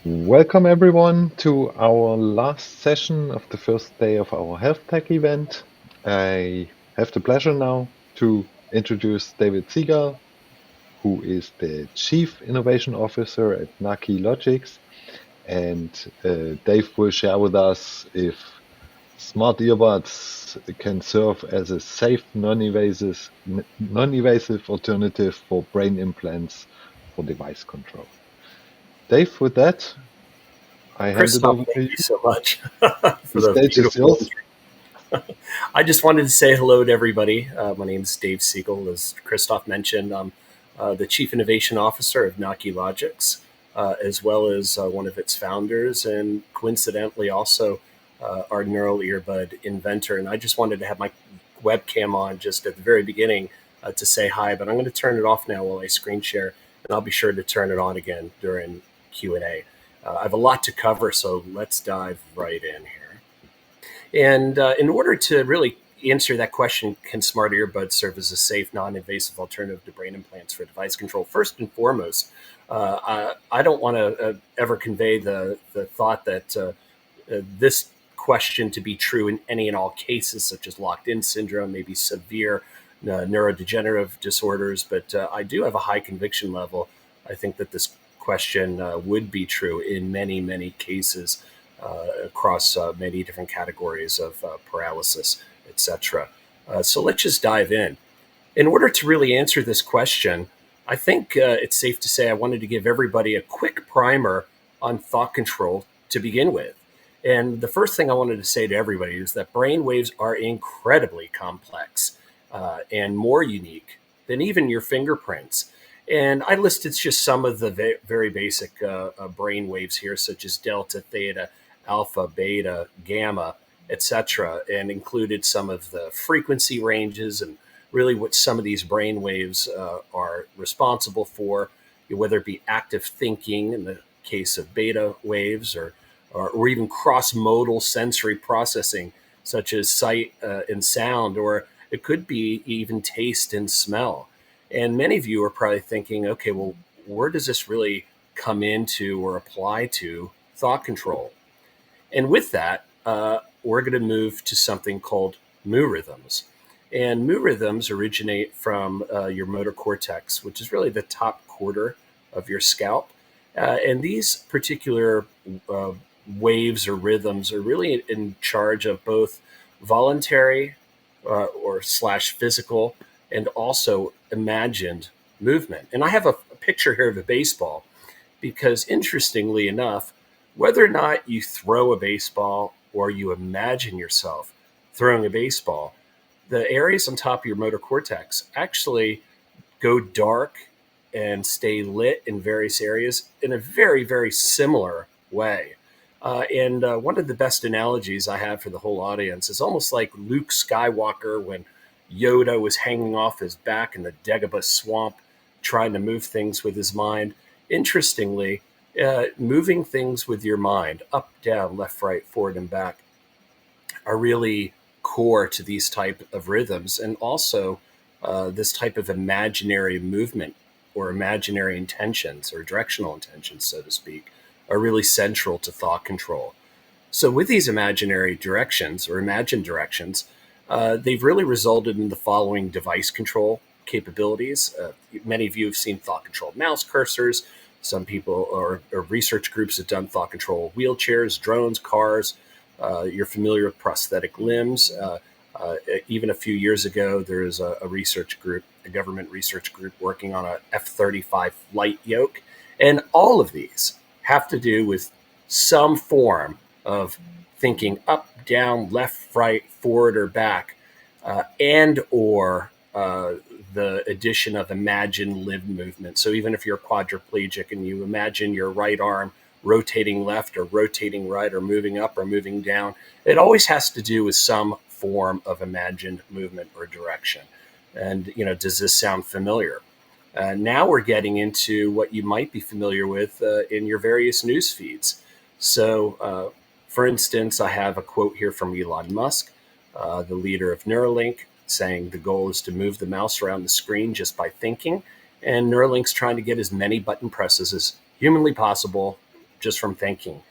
Welcome everyone to our last session of the first day of our health tech event. I have the pleasure now to introduce David Segal, who is the Chief Innovation Officer at Naqi Logix. And Dave will share with us if smart earbuds can serve as a safe, non-invasive alternative for brain implants for device control. Dave, with that, I hand it Christoph, over to thank you. you so much The for the stage is beautiful yours. intro. I just wanted to say hello to everybody. My name is Dave Segal. As Christoph mentioned, I'm the Chief Innovation Officer of Naqi Logix, as well as one of its founders, and coincidentally also our neural earbud inventor. And I just wanted to have my webcam on just at the very beginning to say hi, but I'm going to turn it off now while I screen share, and I'll be sure to turn it on again during Q&A. I have a lot to cover, so let's dive right in here. And in order to really answer that question, can smart earbuds serve as a safe, non-invasive alternative to brain implants for device control? First and foremost, I don't want to ever convey the thought that this question to be true in any and all cases, such as locked-in syndrome, maybe severe neurodegenerative disorders, but I do have a high conviction level. I think that this question would be true in many, many cases across many different categories of paralysis, etc. So let's just dive in. In order to really answer this question, I think it's safe to say I wanted to give everybody a quick primer on thought control to begin with. And the first thing I wanted to say to everybody is that brain waves are incredibly complex and more unique than even your fingerprints. And I listed just some of the very basic brain waves here, such as delta, theta, alpha, beta, gamma, etc., and included some of the frequency ranges and really what some of these brain waves are responsible for, whether it be active thinking in the case of beta waves or even cross-modal sensory processing, such as sight and sound, or it could be even taste and smell. And many of you are probably thinking, okay, well, where does this really come into or apply to thought control? And with that, we're going to move to something called mu rhythms. And mu rhythms originate from your motor cortex, which is really the top quarter of your scalp. And these particular waves or rhythms are really in charge of both voluntary or slash physical and also imagined movement. And I have a picture here of a baseball because, interestingly enough, whether or not you throw a baseball or you imagine yourself throwing a baseball, the areas on top of your motor cortex actually go dark and stay lit in various areas in a very, very similar way. And one of the best analogies I have for the whole audience is almost like Luke Skywalker when Yoda was hanging off his back in the Dagobah swamp, trying to move things with his mind. Interestingly, moving things with your mind, up, down, left, right, forward, and back, are really core to these type of rhythms, and also this type of imaginary movement or imaginary intentions or directional intentions, so to speak, are really central to thought control. So with these imaginary directions or imagined directions, they've really resulted in the following device control capabilities. Many of you have seen thought-controlled mouse cursors. Some people or research groups have done thought-control wheelchairs, drones, cars. You're familiar with prosthetic limbs. Even a few years ago, there was a research group, a government research group, working on a F-35 flight yoke. And all of these have to do with some form of thinking up, down, left, right, forward, or back, and or the addition of imagined limb movement. So even if you're quadriplegic and you imagine your right arm rotating left or rotating right or moving up or moving down, it always has to do with some form of imagined movement or direction. And, does this sound familiar? Now we're getting into what you might be familiar with in your various news feeds. So, for instance, I have a quote here from Elon Musk, the leader of Neuralink, saying the goal is to move the mouse around the screen just by thinking. And Neuralink's trying to get as many button presses as humanly possible just from thinking.